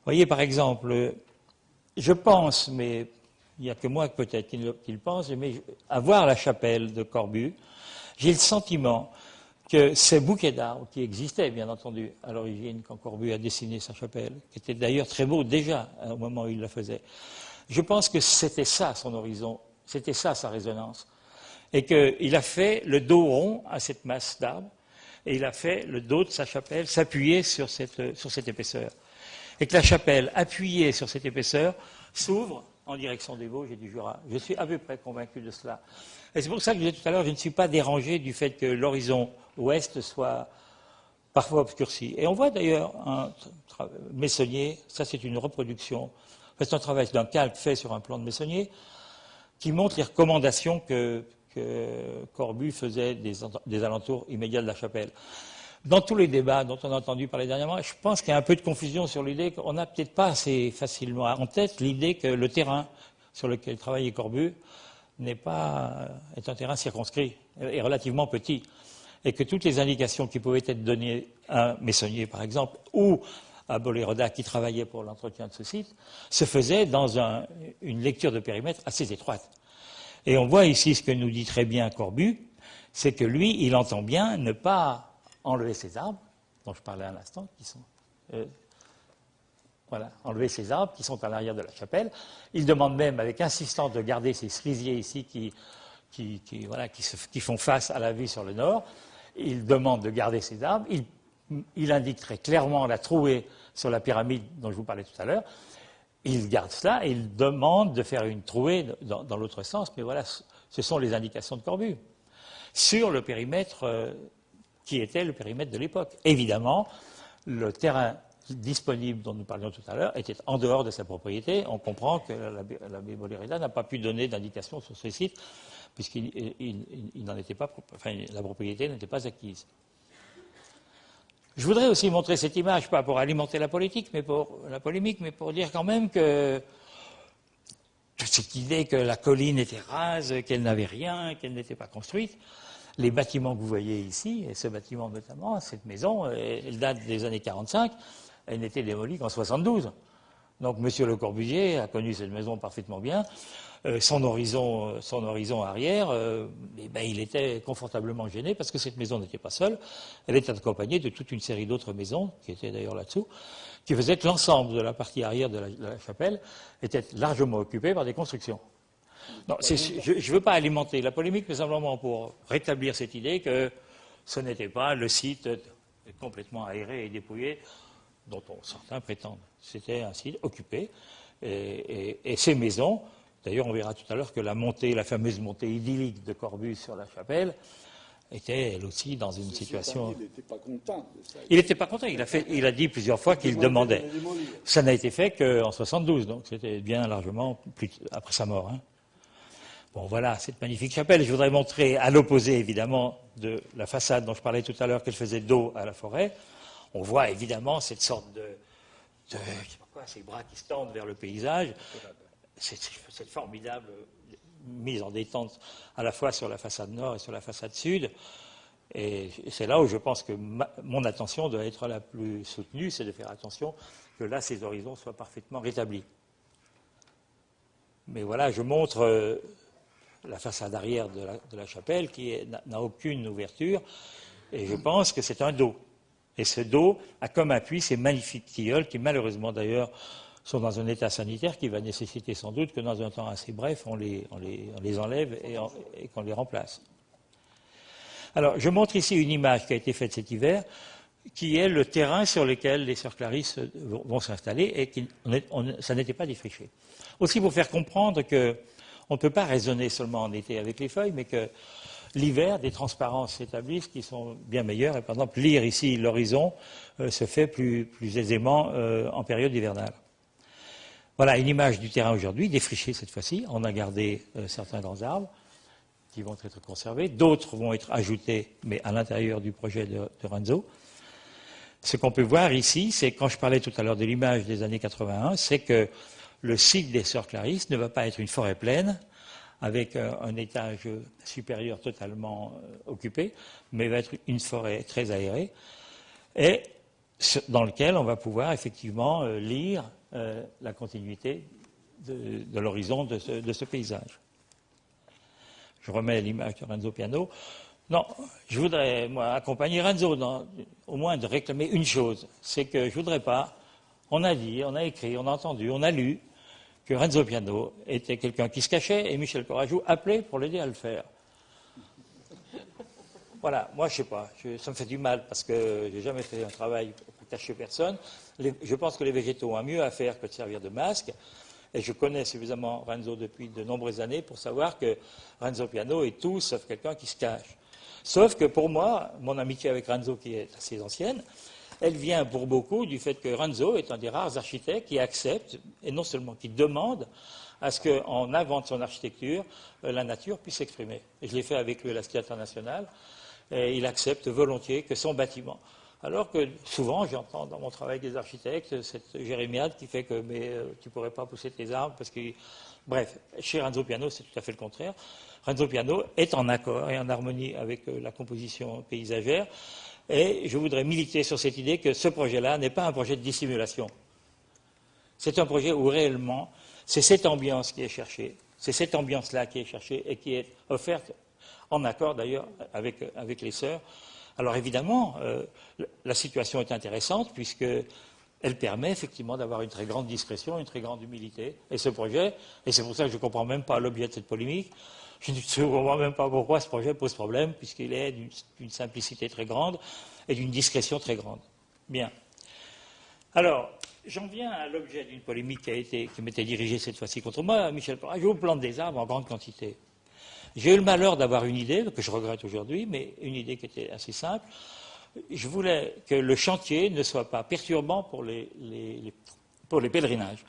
voyez, par exemple, je pense, mais il n'y a que moi peut-être qui le pense, mais à voir la chapelle de Corbu, j'ai le sentiment que ces bouquets d'arbres qui existaient, bien entendu, à l'origine, quand Corbu a dessiné sa chapelle, qui était d'ailleurs très beau déjà au moment où il la faisait, je pense que c'était ça son horizon, c'était ça sa résonance. Et qu'il a fait le dos rond à cette masse d'arbres, et il a fait le dos de sa chapelle s'appuyer sur cette épaisseur. Et que la chapelle, appuyée sur cette épaisseur, s'ouvre en direction des Vosges et du Jura. Je suis à peu près convaincu de cela. Et c'est pour ça que je disais tout à l'heure, je ne suis pas dérangé du fait que l'horizon ouest soit parfois obscurci. Et on voit d'ailleurs un Meissonnier, ça c'est une reproduction, c'est un travail d'un calque fait sur un plan de Meissonnier, qui montre les recommandations que Corbu faisait des alentours immédiats de la chapelle. Dans tous les débats dont on a entendu parler dernièrement, je pense qu'il y a un peu de confusion sur l'idée qu'on n'a peut-être pas assez facilement en tête l'idée que le terrain sur lequel travaillait Corbu est un terrain circonscrit et relativement petit, et que toutes les indications qui pouvaient être données à Meissonnier, par exemple, ou à Boléroda, qui travaillait pour l'entretien de ce site, se faisaient dans une lecture de périmètre assez étroite. Et on voit ici ce que nous dit très bien Corbu, c'est que lui, il entend bien ne pas enlever ces arbres, dont je parlais à l'instant, qui sont enlever ces arbres qui sont à l'arrière de la chapelle. Il demande même avec insistance de garder ces cerisiers ici qui font face à la vue sur le nord. Il demande de garder ces arbres. Il indique très clairement la trouée sur la pyramide dont je vous parlais tout à l'heure. Il garde cela et il demande de faire une trouée dans l'autre sens. Mais voilà, ce sont les indications de Corbu sur le périmètre qui était le périmètre de l'époque. Évidemment, le terrain disponible dont nous parlions tout à l'heure était en dehors de sa propriété. On comprend que l'abbé Boléroda n'a pas pu donner d'indication sur ce site puisqu'il n'en était pas, la propriété n'était pas acquise. Je voudrais aussi montrer cette image, pas pour alimenter la polémique, mais pour dire quand même que cette idée que la colline était rase, qu'elle n'avait rien, qu'elle n'était pas construite, les bâtiments que vous voyez ici, et ce bâtiment notamment, cette maison, elle date des années 45, elle n'était démolie qu'en 72. Donc M. Le Corbusier a connu cette maison parfaitement bien. Son horizon arrière, il était confortablement gêné parce que cette maison n'était pas seule. Elle était accompagnée de toute une série d'autres maisons, qui étaient d'ailleurs là-dessous, qui faisaient que l'ensemble de la partie arrière de la chapelle était largement occupée par des constructions. Non, je ne veux pas alimenter la polémique, mais simplement pour rétablir cette idée que ce n'était pas le site complètement aéré et dépouillé dont certains prétendent. C'était un site occupé. Et ces maisons, d'ailleurs on verra tout à l'heure que la fameuse montée idyllique de Corbu sur la chapelle, était elle aussi dans une situation... Il n'était pas content de ça. Il n'était pas content, il a dit plusieurs fois qu'il demandait. Ça n'a été fait qu'en 72, donc c'était bien largement plus après sa mort. Hein. Bon, voilà, cette magnifique chapelle. Je voudrais montrer, à l'opposé, évidemment, de la façade dont je parlais tout à l'heure, qu'elle faisait dos à la forêt. On voit, évidemment, cette sorte de je sais pas quoi, ces bras qui se tendent vers le paysage. Cette formidable mise en détente, à la fois sur la façade nord et sur la façade sud. Et c'est là où je pense que mon attention doit être la plus soutenue, c'est de faire attention que là, ces horizons soient parfaitement rétablis. Mais voilà, je montre... la façade arrière de la chapelle qui n'a aucune ouverture, et je pense que c'est un dos. Et ce dos a comme appui ces magnifiques tilleuls qui, malheureusement d'ailleurs, sont dans un état sanitaire qui va nécessiter sans doute que dans un temps assez bref, on les enlève et qu'on les remplace. Alors, je montre ici une image qui a été faite cet hiver, qui est le terrain sur lequel les sœurs Clarisse vont s'installer, et ça n'était pas défriché. Aussi pour faire comprendre que on ne peut pas raisonner seulement en été avec les feuilles, mais que l'hiver, des transparences s'établissent qui sont bien meilleures. Et par exemple, lire ici l'horizon se fait plus aisément en période hivernale. Voilà une image du terrain aujourd'hui, défriché cette fois-ci. On a gardé certains grands arbres qui vont être conservés. D'autres vont être ajoutés, mais à l'intérieur du projet de Renzo. Ce qu'on peut voir ici, c'est, quand je parlais tout à l'heure de l'image des années 81, c'est que le site des sœurs Clarisse ne va pas être une forêt pleine avec un étage supérieur totalement occupé, mais va être une forêt très aérée. Et dans lequel on va pouvoir effectivement lire la continuité de l'horizon de ce paysage. Je remets l'image de Renzo Piano. Non, je voudrais, moi, accompagner Renzo, au moins de réclamer une chose, c'est que je ne voudrais pas, on a dit, on a écrit, on a entendu, on a lu que Renzo Piano était quelqu'un qui se cachait et Michel Courajou appelait pour l'aider à le faire. Voilà, moi je ne sais pas, ça me fait du mal parce que je n'ai jamais fait un travail pour cacher personne. Je pense que les végétaux ont mieux à faire que de servir de masque. Et je connais suffisamment Renzo depuis de nombreuses années pour savoir que Renzo Piano est tout sauf quelqu'un qui se cache. Sauf que pour moi, mon amitié avec Renzo, qui est assez ancienne, elle vient pour beaucoup du fait que Renzo est un des rares architectes qui accepte, et non seulement qui demande, à ce qu'en invente son architecture, la nature puisse s'exprimer. Et je l'ai fait avec lui à la Cité internationale, et il accepte volontiers que son bâtiment. Alors que souvent, j'entends dans mon travail des architectes cette jérémiade qui fait que tu ne pourrais pas pousser tes arbres parce que... Bref, chez Renzo Piano, c'est tout à fait le contraire. Renzo Piano est en accord et en harmonie avec la composition paysagère. Et je voudrais militer sur cette idée que ce projet-là n'est pas un projet de dissimulation. C'est un projet où réellement, c'est cette ambiance qui est cherchée. C'est cette ambiance-là qui est cherchée et qui est offerte en accord d'ailleurs avec les sœurs. Alors évidemment, la situation est intéressante puisqu'elle permet effectivement d'avoir une très grande discrétion, une très grande humilité. Et ce projet, et c'est pour ça que je ne comprends même pas l'objet de cette polémique, je ne comprends même pas pourquoi ce projet pose problème puisqu'il est d'une simplicité très grande et d'une discrétion très grande. Bien. Alors, j'en viens à l'objet d'une polémique qui m'était dirigée cette fois-ci contre moi, Michel Courajou, plante des arbres en grande quantité. J'ai eu le malheur d'avoir une idée, que je regrette aujourd'hui, mais une idée qui était assez simple. Je voulais que le chantier ne soit pas perturbant pour les pèlerinages.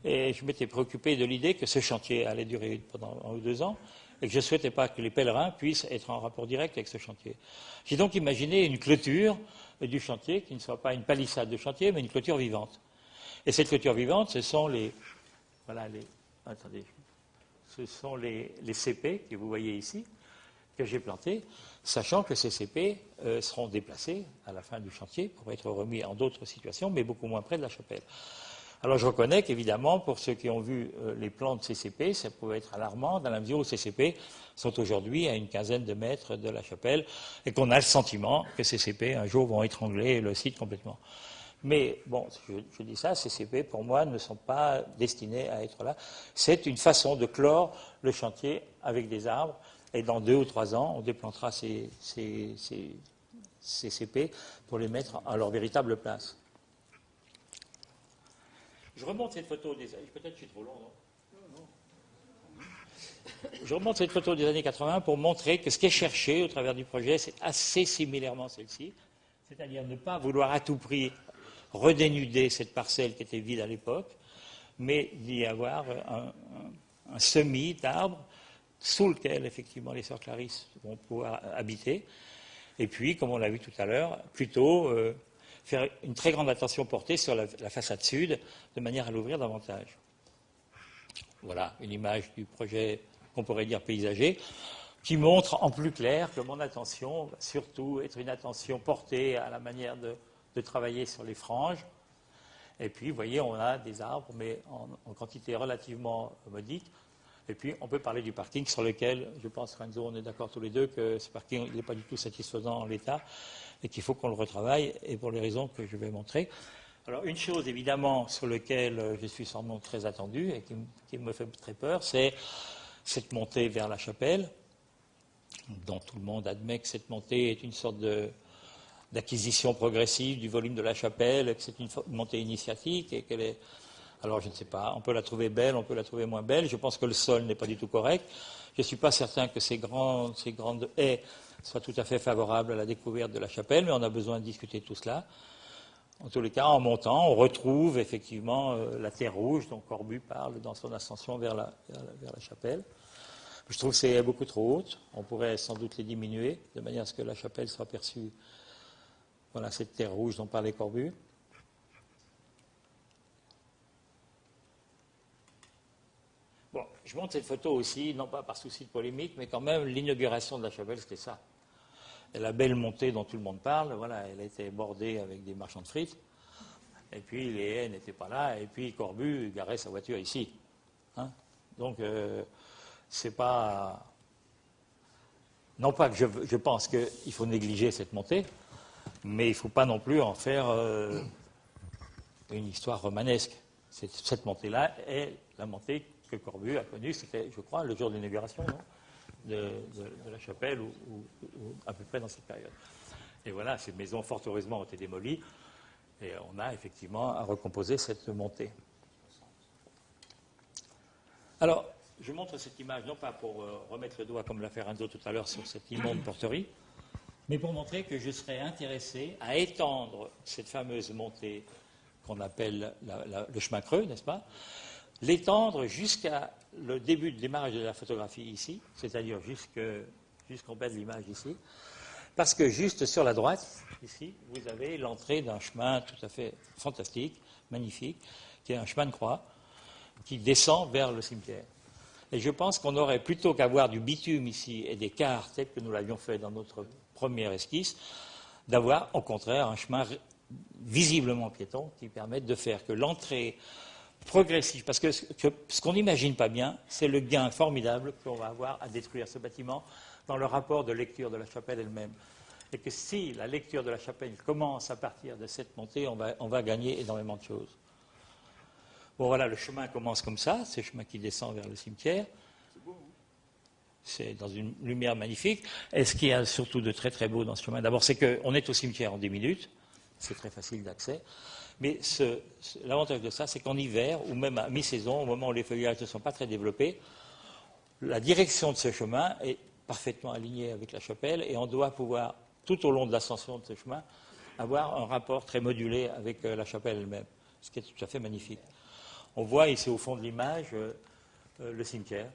Et je m'étais préoccupé de l'idée que ce chantier allait durer pendant 1 ou 2 ans et que je ne souhaitais pas que les pèlerins puissent être en rapport direct avec ce chantier. J'ai donc imaginé une clôture du chantier qui ne soit pas une palissade de chantier, mais une clôture vivante. Et cette clôture vivante, ce sont ce sont les CP que vous voyez ici, que j'ai plantés, sachant que ces CP seront déplacés à la fin du chantier pour être remis en d'autres situations, mais beaucoup moins près de la chapelle. Alors je reconnais qu'évidemment, pour ceux qui ont vu les plans de CCP, ça pouvait être alarmant dans la mesure où ces CCP sont aujourd'hui à une quinzaine de mètres de la chapelle et qu'on a le sentiment que ces CCP un jour vont étrangler le site complètement. Mais bon, je dis ça, ces CP pour moi ne sont pas destinés à être là. C'est une façon de clore le chantier avec des arbres et dans 2 ou 3 ans, on déplantera ces CP pour les mettre à leur véritable place. Je remonte cette photo des années... Peut-être que je suis trop long, non? Je remonte cette photo des années 80 pour montrer que ce qui est cherché au travers du projet, c'est assez similairement celle-ci, c'est-à-dire ne pas vouloir à tout prix redénuder cette parcelle qui était vide à l'époque, mais d'y avoir un semis d'arbres sous lequel, effectivement, les sœurs Clarisse vont pouvoir habiter. Et puis, comme on l'a vu tout à l'heure, plutôt faire une très grande attention portée sur la façade sud, de manière à l'ouvrir davantage. Voilà une image du projet qu'on pourrait dire paysager, qui montre en plus clair que mon attention va surtout être une attention portée à la manière de travailler sur les franges. Et puis, vous voyez, on a des arbres, mais en quantité relativement modique. Et puis, on peut parler du parking sur lequel, je pense, Renzo, on est d'accord tous les deux, que ce parking n'est pas du tout satisfaisant en l'état et qu'il faut qu'on le retravaille, et pour les raisons que je vais montrer. Alors, une chose, évidemment, sur laquelle je suis sans doute très attendu et qui me fait très peur, c'est cette montée vers la chapelle, dont tout le monde admet que cette montée est une sorte d'acquisition progressive du volume de la chapelle, que c'est une montée initiatique et qu'elle est... Alors, je ne sais pas, on peut la trouver belle, on peut la trouver moins belle. Je pense que le sol n'est pas du tout correct. Je ne suis pas certain que ces grandes haies soient tout à fait favorables à la découverte de la chapelle, mais on a besoin de discuter de tout cela. En tous les cas, en montant, on retrouve effectivement la terre rouge dont Corbu parle dans son ascension vers la chapelle. Je trouve que c'est beaucoup trop haute. On pourrait sans doute les diminuer, de manière à ce que la chapelle soit perçue. Voilà cette terre rouge dont parlait Corbu. Bon, je montre cette photo aussi, non pas par souci de polémique, mais quand même, l'inauguration de la chapelle, c'était ça. Et la belle montée dont tout le monde parle, voilà, elle était bordée avec des marchands de frites. Et puis les haies n'étaient pas là. Et puis Corbu garait sa voiture ici. Hein. Donc, c'est pas. Non pas que je pense qu'il faut négliger cette montée, mais il ne faut pas non plus en faire une histoire romanesque. Cette montée-là est la montée que Corbu a connue. C'était, je crois, le jour de l'inauguration de la chapelle, ou à peu près dans cette période. Et voilà, ces maisons, fort heureusement, ont été démolies. Et on a effectivement à recomposer cette montée. Alors, je montre cette image, non pas pour remettre le doigt, comme l'a fait Renzo tout à l'heure, sur cette immonde porterie, mais pour montrer que je serais intéressé à étendre cette fameuse montée qu'on appelle le chemin creux, n'est-ce pas? L'étendre jusqu'à le début du démarrage de la photographie ici, c'est-à-dire jusqu'en bas de l'image ici, parce que juste sur la droite, ici, vous avez l'entrée d'un chemin tout à fait fantastique, magnifique, qui est un chemin de croix, qui descend vers le cimetière. Et je pense qu'on aurait, plutôt qu'avoir du bitume ici et des quarts, tels que nous l'avions fait dans notre première esquisse, d'avoir au contraire un chemin visiblement piéton qui permette de faire que l'entrée progressive, parce que ce qu'on n'imagine pas bien, c'est le gain formidable qu'on va avoir à détruire ce bâtiment dans le rapport de lecture de la chapelle elle-même. Et que si la lecture de la chapelle commence à partir de cette montée, on va gagner énormément de choses. Bon, voilà, le chemin commence comme ça, c'est le chemin qui descend vers le cimetière. C'est dans une lumière magnifique. Et ce qu'il y a surtout de très très beau dans ce chemin, d'abord, c'est qu'on est au cimetière en 10 minutes, c'est très facile d'accès. Mais l'avantage de ça, c'est qu'en hiver, ou même à mi-saison, au moment où les feuillages ne sont pas très développés, la direction de ce chemin est parfaitement alignée avec la chapelle, et on doit pouvoir, tout au long de l'ascension de ce chemin, avoir un rapport très modulé avec la chapelle elle-même, ce qui est tout à fait magnifique. On voit ici au fond de l'image le cimetière.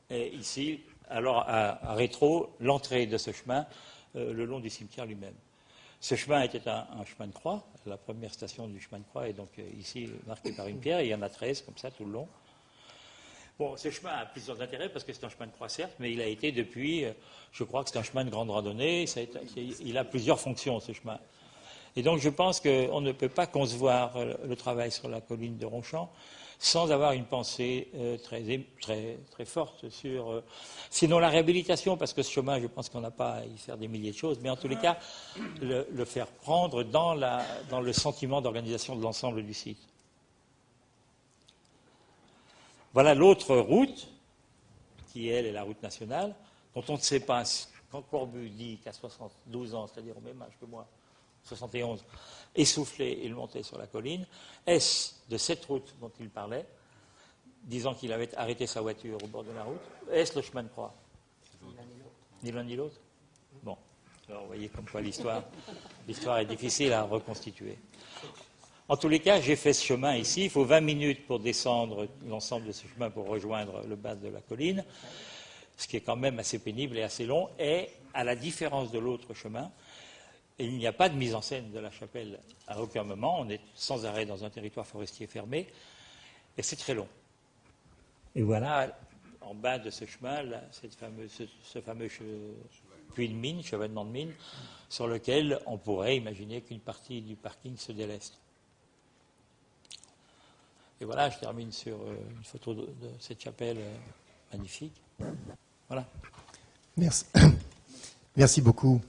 Et ici, alors à rétro, l'entrée de ce chemin le long du cimetière lui-même. Ce chemin était un chemin de croix. La première station du chemin de croix est donc ici marquée par une pierre. Il y en a 13 comme ça tout le long. Bon, ce chemin a plusieurs intérêts parce que c'est un chemin de croix certes, mais il a été depuis, je crois que c'est un chemin de grande randonnée. Il a plusieurs fonctions ce chemin. Et donc je pense qu'on ne peut pas concevoir le travail sur la colline de Ronchamp sans avoir une pensée très forte sur, sinon la réhabilitation, parce que ce chemin, je pense qu'on n'a pas à y faire des milliers de choses, mais en tous les cas, le faire prendre dans le sentiment d'organisation de l'ensemble du site. Voilà l'autre route, qui elle est la route nationale, dont on ne sait pas, quand Corbu dit qu'à 72 ans, c'est-à-dire au même âge que moi, 71, essoufflé, il montait sur la colline. Est-ce de cette route dont il parlait, disant qu'il avait arrêté sa voiture au bord de la route, est-ce le chemin de croix? Ni l'un ni l'autre. Bon, alors vous voyez comme quoi l'histoire est difficile à reconstituer. En tous les cas, j'ai fait ce chemin ici. Il faut 20 minutes pour descendre l'ensemble de ce chemin pour rejoindre le bas de la colline, ce qui est quand même assez pénible et assez long. Et à la différence de l'autre chemin, et il n'y a pas de mise en scène de la chapelle à aucun moment. On est sans arrêt dans un territoire forestier fermé. Et c'est très long. Et voilà, en bas de ce chemin, là, ce fameux puits de mine, chevènement de mine, sur lequel on pourrait imaginer qu'une partie du parking se déleste. Et voilà, je termine sur une photo de cette chapelle magnifique. Voilà. Merci. Merci beaucoup.